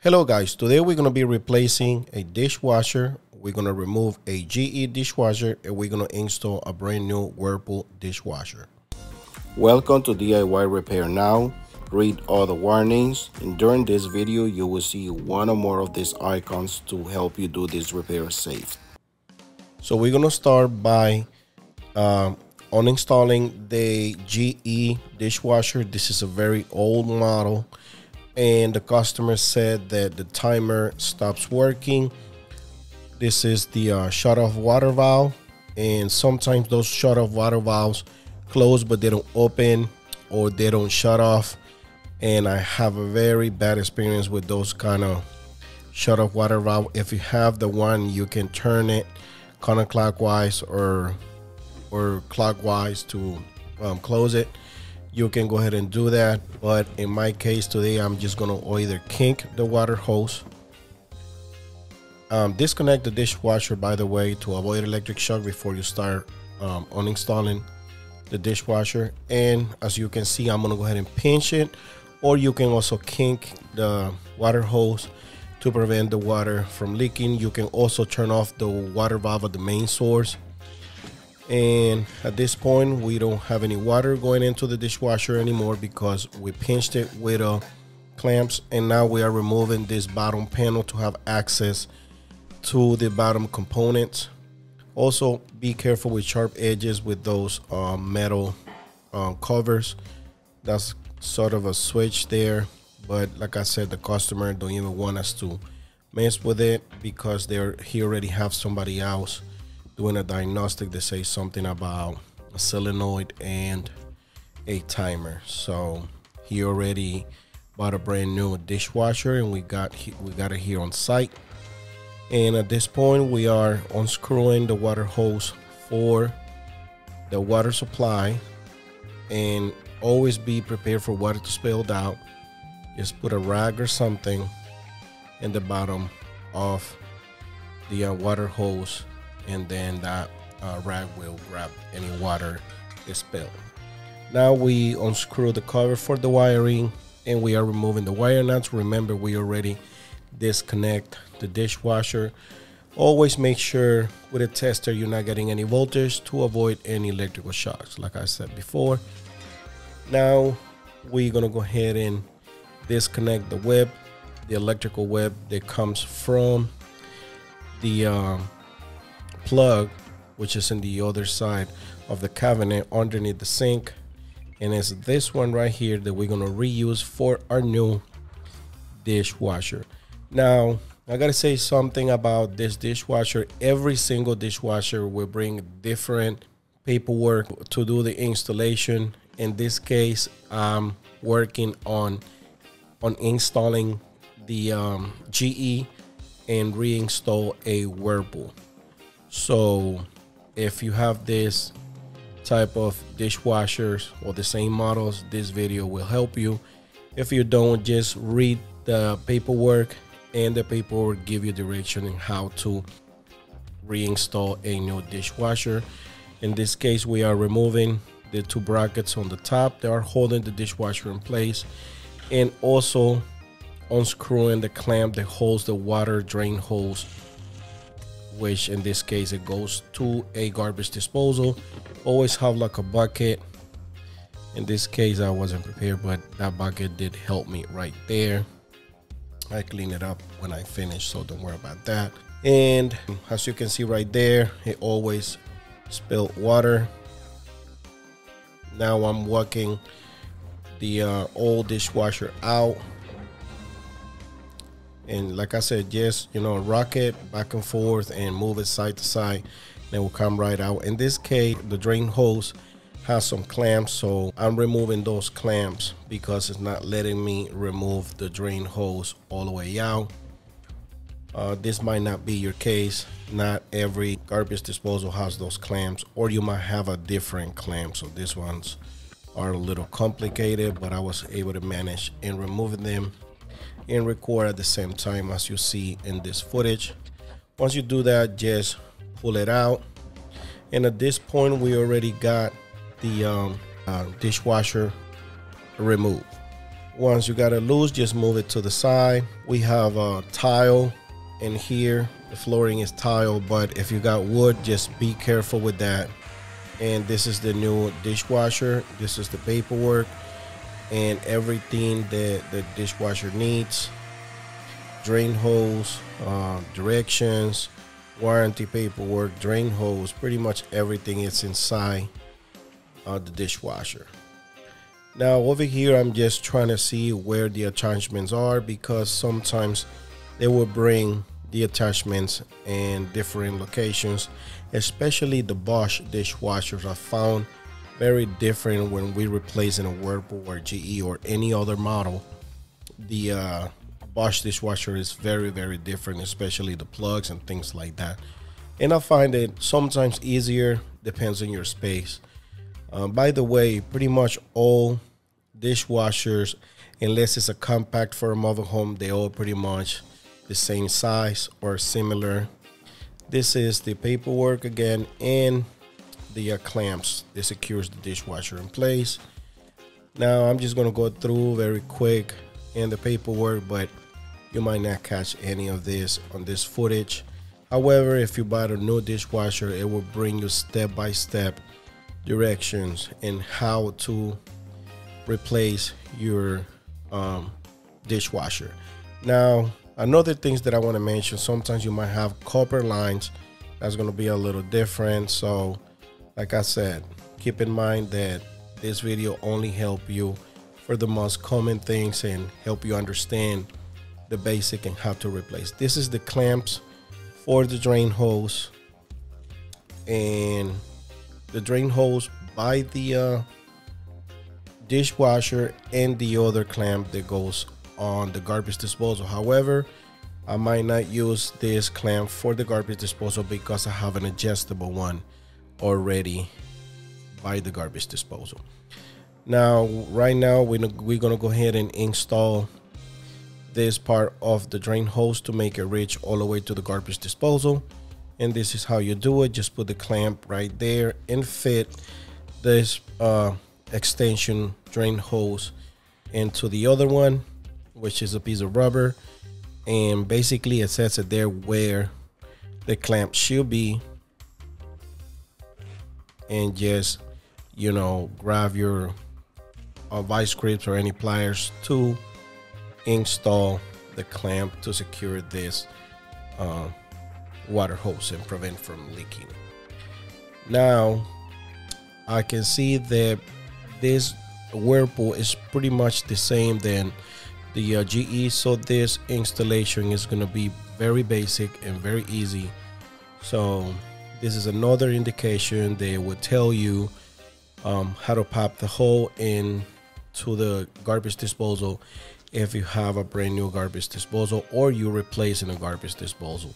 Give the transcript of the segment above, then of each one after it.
Hello guys, today we're going to be replacing a dishwasher. We're going to remove a GE dishwasher and we're going to install a brand new Whirlpool dishwasher. Welcome to DIY Repair Now. Read all the warnings, and during this video you will see one or more of these icons to help you do this repair safe. So we're going to start by uninstalling the GE dishwasher. This is a very old model, and the customer said that the timer stops working. This is the shut-off water valve, and sometimes those shut-off water valves close but they don't open or they don't shut off, and I have a very bad experience with those kind of shut-off water valve. If you have the one, you can turn it counterclockwise or clockwise to close it. You can go ahead and do that, but in my case today I'm just gonna either kink the water hose, disconnect the dishwasher, by the way, to avoid electric shock before you start uninstalling the dishwasher. And as you can see, I'm gonna go ahead and pinch it, or you can also kink the water hose to prevent the water from leaking. You can also turn off the water valve at the main source. And at this point we don't have any water going into the dishwasher anymore because we pinched it with clamps, and now we are removing this bottom panel to have access to the bottom components. Also be careful with sharp edges with those metal covers. That's sort of a switch there, but like I said, the customer don't even want us to mess with it because he already have somebody else doing a diagnostic that says something about a solenoid and a timer. So he already bought a brand new dishwasher, and we got it here on site. And at this point we are unscrewing the water hose for the water supply, and always be prepared for water to spill out. Just put a rag or something in the bottom of the water hose, and then that rag will grab any water is spilled. Now we unscrew the cover for the wiring, and we are removing the wire nuts. Remember, we already disconnect the dishwasher. Always make sure with a tester you're not getting any voltage to avoid any electrical shocks, like I said before. Now we're gonna go ahead and disconnect the web, the electrical web that comes from the plug, which is in the other side of the cabinet underneath the sink, and it's this one right here that we're gonna reuse for our new dishwasher. Now I gotta say something about this dishwasher. Every single dishwasher will bring different paperwork to do the installation. In this case, I'm working on installing the GE and reinstall a Whirlpool. So if you have this type of dishwashers or the same models, this video will help you. If you don't, just read the paperwork, and the paperwork give you direction on how to reinstall a new dishwasher. In this case, we are removing the two brackets on the top that are holding the dishwasher in place, and also unscrewing the clamp that holds the water drain hose, which in this case it goes to a garbage disposal. Always have like a bucket. In this case I wasn't prepared, but that bucket did help me right there. I clean it up when I finish, so don't worry about that. And as you can see right there, it always spilled water. Now I'm walking the old dishwasher out, and like I said, just rock it back and forth and move it side to side, and it will come right out. In this case, the drain hose has some clamps, so I'm removing those clamps because it's not letting me remove the drain hose all the way out. This might not be your case. Not every garbage disposal has those clamps, or you might have a different clamp. So these ones are a little complicated, but I was able to manage in removing them and record at the same time, as you see in this footage. Once you do that, just pull it out, and at this point we already got the dishwasher removed. Once you got it loose, just move it to the side. We have a tile in here. The flooring is tile, but if you got wood, just be careful with that. And this is the new dishwasher. This is the paperwork and everything that the dishwasher needs. Drain hose, directions, warranty paperwork, drain hose, pretty much everything is inside the dishwasher. Now over here, I'm just trying to see where the attachments are, because sometimes they will bring the attachments in different locations, especially the Bosch dishwashers. I found very different when we replace in a Whirlpool or GE or any other model. The Bosch dishwasher is very, very different, especially the plugs and things like that. And I find it sometimes easier, depends on your space. By the way, pretty much all dishwashers, unless it's a compact for a mobile home, they all pretty much the same size or similar. This is the paperwork again, and the clamps that secures the dishwasher in place. Now I'm just going to go through very quick in the paperwork, but you might not catch any of this on this footage. However, if you buy a new dishwasher, it will bring you step-by-step directions in how to replace your dishwasher. Now, another things that I want to mention, sometimes you might have copper lines. That's going to be a little different. So like I said, keep in mind that this video only help you for the most common things and help you understand the basic and how to replace. This is the clamps for the drain hose, and the drain hose by the dishwasher, and the other clamp that goes on the garbage disposal. However, I might not use this clamp for the garbage disposal because I have an adjustable one already by the garbage disposal. Now, right now, we're gonna go ahead and install this part of the drain hose to make it reach all the way to the garbage disposal. And this is how you do it. Just put the clamp right there and fit this extension drain hose into the other one, which is a piece of rubber, and basically it sets it there where the clamp should be. And just, you know, grab your vice grips or any pliers to install the clamp to secure this water hose and prevent from leaking. Now I can see that this Whirlpool is pretty much the same than the GE, so this installation is going to be very basic and very easy. So this is another indication they will tell you how to pop the hole into the garbage disposal if you have a brand new garbage disposal or you're replacing a garbage disposal.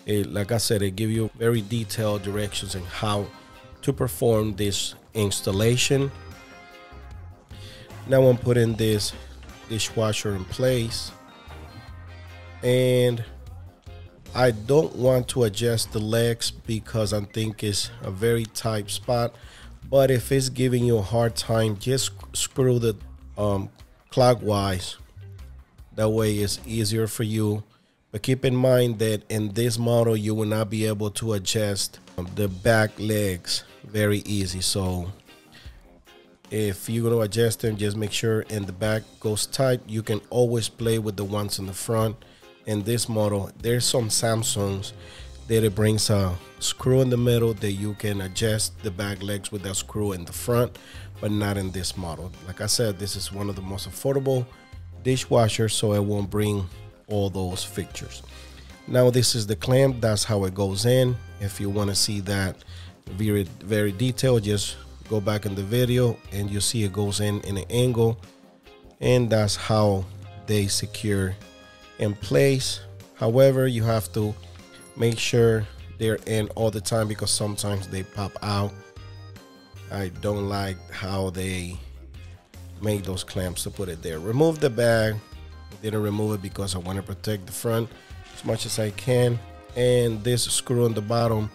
Like I said, it gives you very detailed directions on how to perform this installation. Now I'm putting this dishwasher in place, and I don't want to adjust the legs because I think it's a very tight spot. But if it's giving you a hard time, just screw the clockwise. That way it's easier for you. But keep in mind that in this model, you will not be able to adjust the back legs very easy. So if you're going to adjust them, just make sure in the back goes tight. You can always play with the ones in the front. In this model, there's some Samsungs that it brings a screw in the middle that you can adjust the back legs with that screw in the front, but not in this model. Like I said, this is one of the most affordable dishwashers, so it won't bring all those fixtures. Now this is the clamp. That's how it goes in. If you want to see that very, very detailed, just go back in the video and you see it goes in an angle, and that's how they secure in place. However, you have to make sure they're in all the time because sometimes they pop out. I don't like how they make those clamps to put it there. Remove the bag. Didn't remove it because I want to protect the front as much as I can. And this screw on the bottom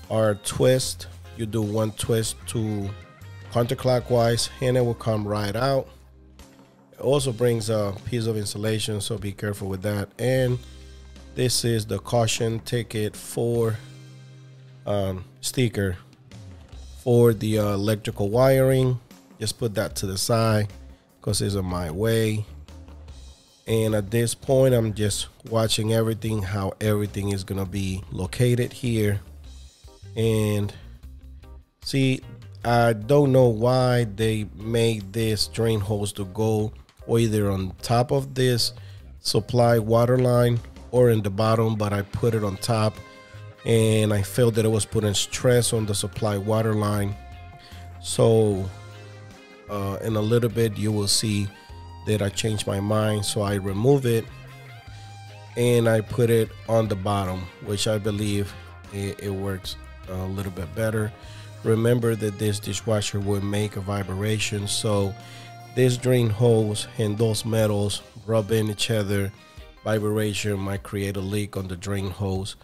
are twist. You do one twist to counterclockwise and it will come right out. It also brings a piece of insulation, so be careful with that. And this is the caution ticket for sticker for the electrical wiring. Just put that to the side because it's in my way. And at this point, I'm just watching everything, how everything is gonna be located here. And see, I don't know why they made this drain hose to go either on top of this supply water line or in the bottom, but I put it on top, and I felt that it was putting stress on the supply water line. So in a little bit you will see that I changed my mind, so I remove it and I put it on the bottom, which I believe it works a little bit better. Remember that this dishwasher will make a vibration, so this drain hose and those metals rubbing each other, vibration might create a leak on the drain hose.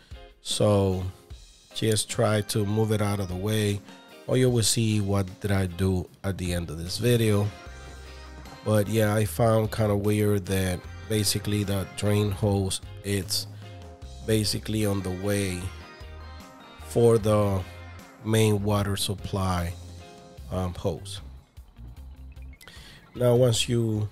So just try to move it out of the way, or you will see what did I do at the end of this video. But yeah, I found kind of weird that basically the drain hose, it's basically on the way for the main water supply hose. Now once you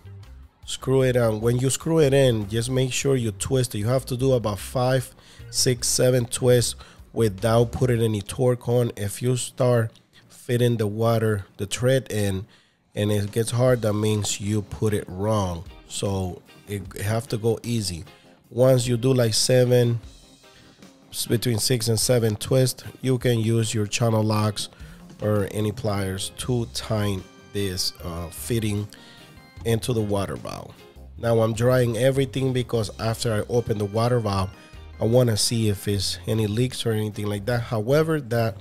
screw it on, when you screw it in, just make sure you twist it. You have to do about 5, 6, 7 twists without putting any torque on. If you start fitting the thread in and it gets hard, that means you put it wrong. So it have to go easy. Once you do like between 6 and 7 twists, you can use your channel locks or any pliers to tighten this fitting into the water valve. Now I'm drying everything because after I open the water valve, I want to see if there's any leaks or anything like that. However, that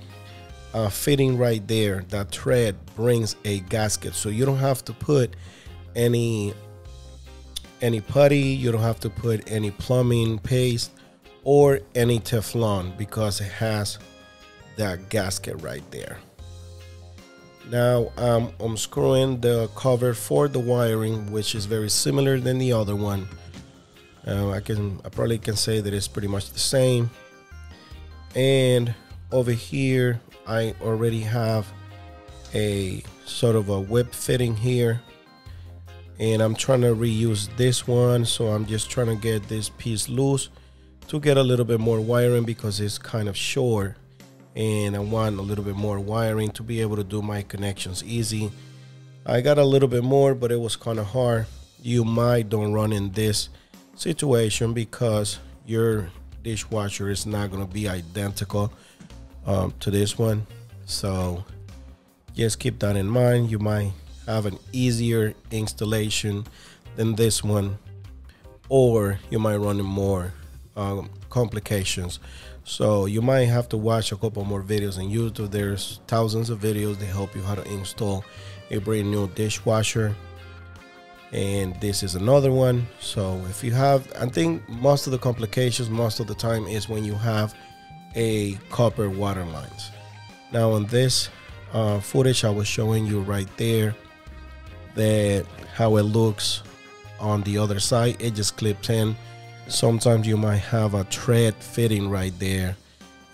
fitting right there, that thread brings a gasket, so you don't have to put any putty, you don't have to put any plumbing paste or any Teflon, because it has that gasket right there. Now I'm unscrewing the cover for the wiring, which is very similar than the other one. I probably can say that it's pretty much the same. And over here I already have a sort of a whip fitting here, and I'm trying to reuse this one, so I'm just trying to get this piece loose to get a little bit more wiring because it's kind of short, and I want a little bit more wiring to be able to do my connections easy. I got a little bit more, but it was kind of hard. You might don't run in this situation because your dishwasher is not going to be identical to this one, so just keep that in mind. You might have an easier installation than this one, or you might run in more complications. So you might have to watch a couple more videos on YouTube. There's thousands of videos that help you how to install a brand new dishwasher, and this is another one. So if you have, I think most of the complications most of the time is when you have a copper water lines. Now on this footage I was showing you right there that how it looks on the other side, it just clips in. Sometimes you might have a thread fitting right there,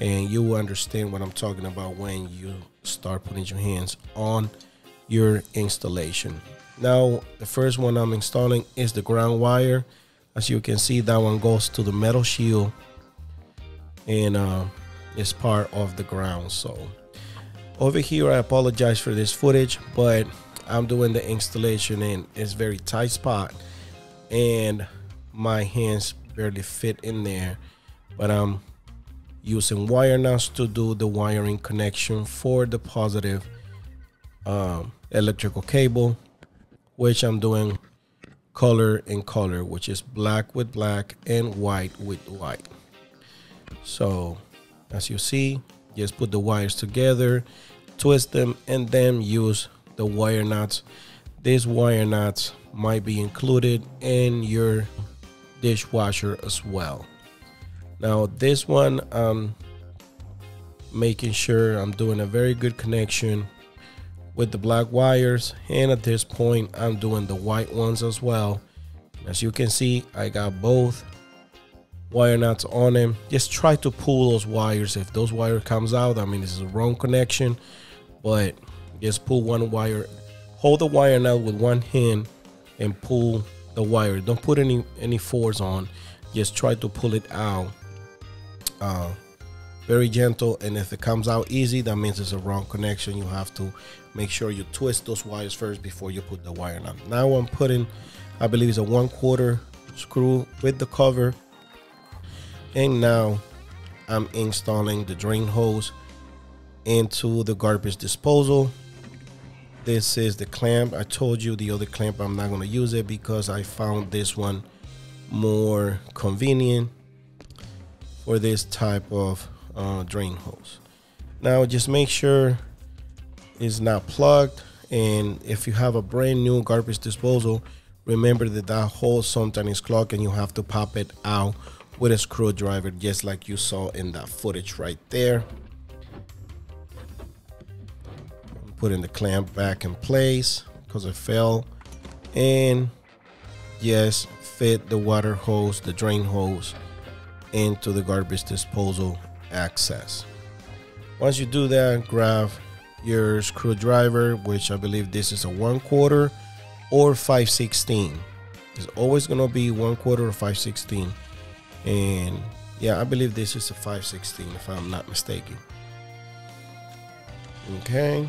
and you will understand what I'm talking about when you start putting your hands on your installation. Now the first one I'm installing is the ground wire. As you can see, that one goes to the metal shield and is part of the ground. So over here, I apologize for this footage, but I'm doing the installation and it's very tight spot and my hands barely fit in there, but I'm using wire nuts to do the wiring connection for the positive electrical cable, which I'm doing color in color, which is black with black and white with white. So as you see, just put the wires together, twist them, and then use the wire nuts. These wire nuts might be included in your dishwasher as well. Now this one, I'm making sure I'm doing a very good connection with the black wires, and at this point I'm doing the white ones as well. As you can see, I got both wire nuts on them. Just try to pull those wires. If those wire comes out, I mean, this is a wrong connection, but just pull one wire, hold the wire nut with one hand and pull the wire. Don't put any force on, just try to pull it out very gentle. And if it comes out easy, that means it's a wrong connection. You have to make sure you twist those wires first before you put the wire nut. Now I'm putting, I believe it's a 1/4 screw with the cover, and now I'm installing the drain hose into the garbage disposal. This is the clamp. I told you the other clamp I'm not going to use it because I found this one more convenient for this type of drain hose. Now just make sure it's not plugged, and if you have a brand new garbage disposal, remember that that hose sometimes is clogged and you have to pop it out with a screwdriver, just like you saw in that footage right there. Putting the clamp back in place because it fell, and just fit the water hose, the drain hose, into the garbage disposal access. Once you do that, grab your screwdriver, which I believe this is a 1/4 or 5/16. It's always going to be 1/4 or 5/16, and yeah, I believe this is a 5/16 if I'm not mistaken. Okay,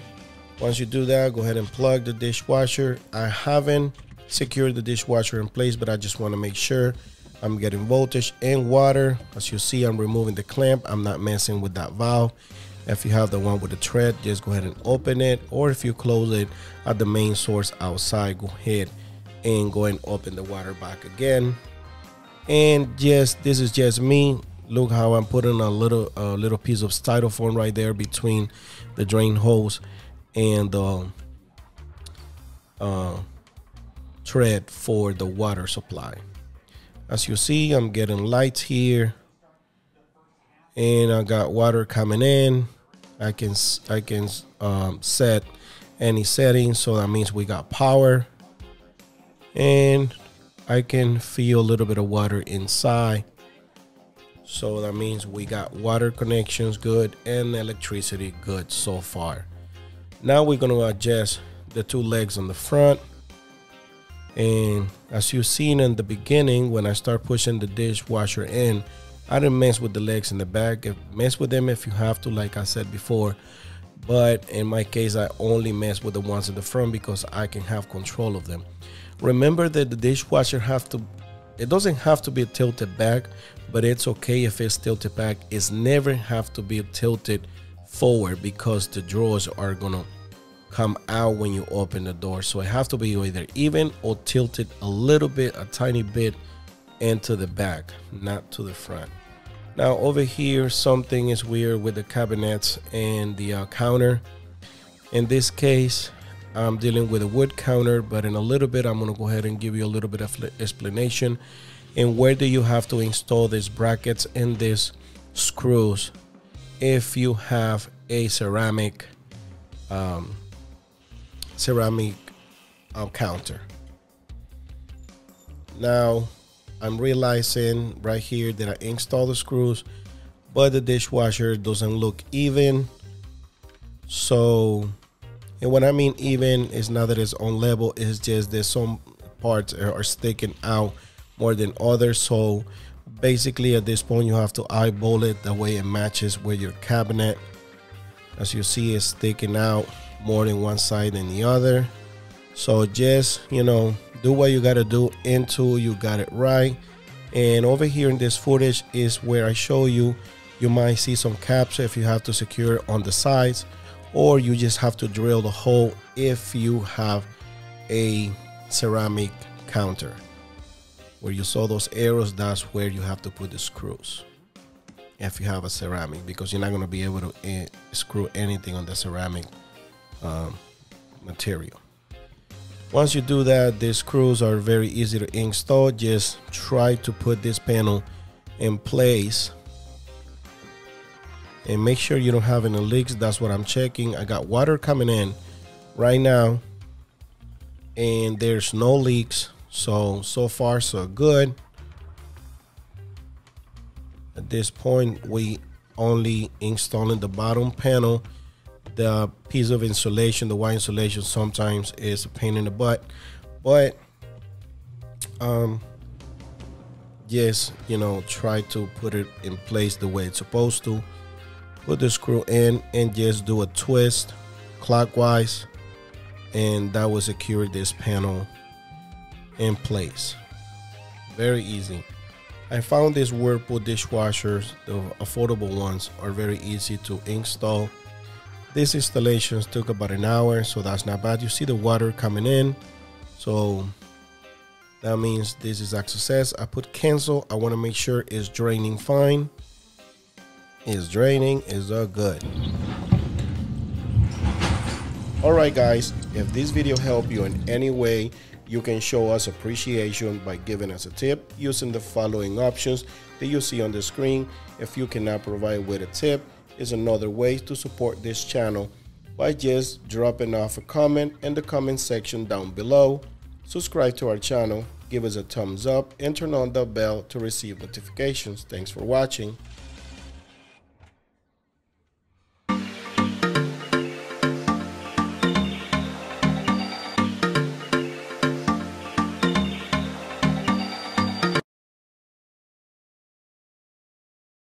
once you do that, go ahead and plug the dishwasher. I haven't secured the dishwasher in place, but I just want to make sure I'm getting voltage and water. As you see, I'm removing the clamp. I'm not messing with that valve. If you have the one with the thread, just go ahead and open it, or if you close it at the main source outside, go ahead and go and open the water back again. And just, this is just me. Look how I'm putting a little piece of styrofoam right there between the drain hose and the thread for the water supply. As you see, I'm getting lights here, and I got water coming in. I can set any settings, so that means we got power, and I can feel a little bit of water inside, so that means we got water connections good and electricity good so far. Now we're going to adjust the two legs on the front, and as you've seen in the beginning, when I start pushing the dishwasher in, I didn't mess with the legs in the back. Mess with them if you have to, like I said before, but in my case I only mess with the ones in the front because I can have control of them. Remember that the dishwasher it doesn't have to be tilted back, but it's okay if it's tilted back. It's never have to be tilted forward because the drawers are gonna come out when you open the door. So it has to be either even or tilted a little bit, a tiny bit, into the back, not to the front. Now over here, something is weird with the cabinets and the counter. In this case, I'm dealing with a wood counter, but in a little bit, I'm gonna go ahead and give you a little bit of explanation. And where do you have to install these brackets and these screws if you have a ceramic counter. Now, I'm realizing right here that I installed the screws, but the dishwasher doesn't look even. So, and when I mean even, it's not that it's on level, it's just that some parts are sticking out more than others. So basically at this point, you have to eyeball it the way it matches with your cabinet. As you see, it's sticking out more than one side than the other. So just, you know, do what you got to do until you got it right. And over here in this footage is where I show you, you might see some caps if you have to secure on the sides, or you just have to drill the hole if you have a ceramic counter. Where you saw those arrows, that's where you have to put the screws if you have a ceramic, because you're not going to be able to screw anything on the ceramic material. Once you do that, these screws are very easy to install. Just try to put this panel in place and make sure you don't have any leaks. That's what I'm checking. I got water coming in, right now, and there's no leaks. So far so good. At this point, we only installing the bottom panel. The piece of insulation, the white insulation, sometimes is a pain in the butt, but yes, you know, try to put it in place the way it's supposed to. Put the screw in and just do a twist clockwise, and that will secure this panel in place. Very easy. I found these Whirlpool dishwashers, the affordable ones, are very easy to install. These installations took about an hour, so that's not bad. You see the water coming in, so that means this is a success. I put cancel. I want to make sure it's draining fine. It's draining, it's all good. Alright guys, if this video helped you in any way, you can show us appreciation by giving us a tip using the following options that you see on the screen. If you cannot provide with a tip, is another way to support this channel by just dropping off a comment in the comment section down below. Subscribe to our channel, give us a thumbs up, and turn on the bell to receive notifications. Thanks for watching.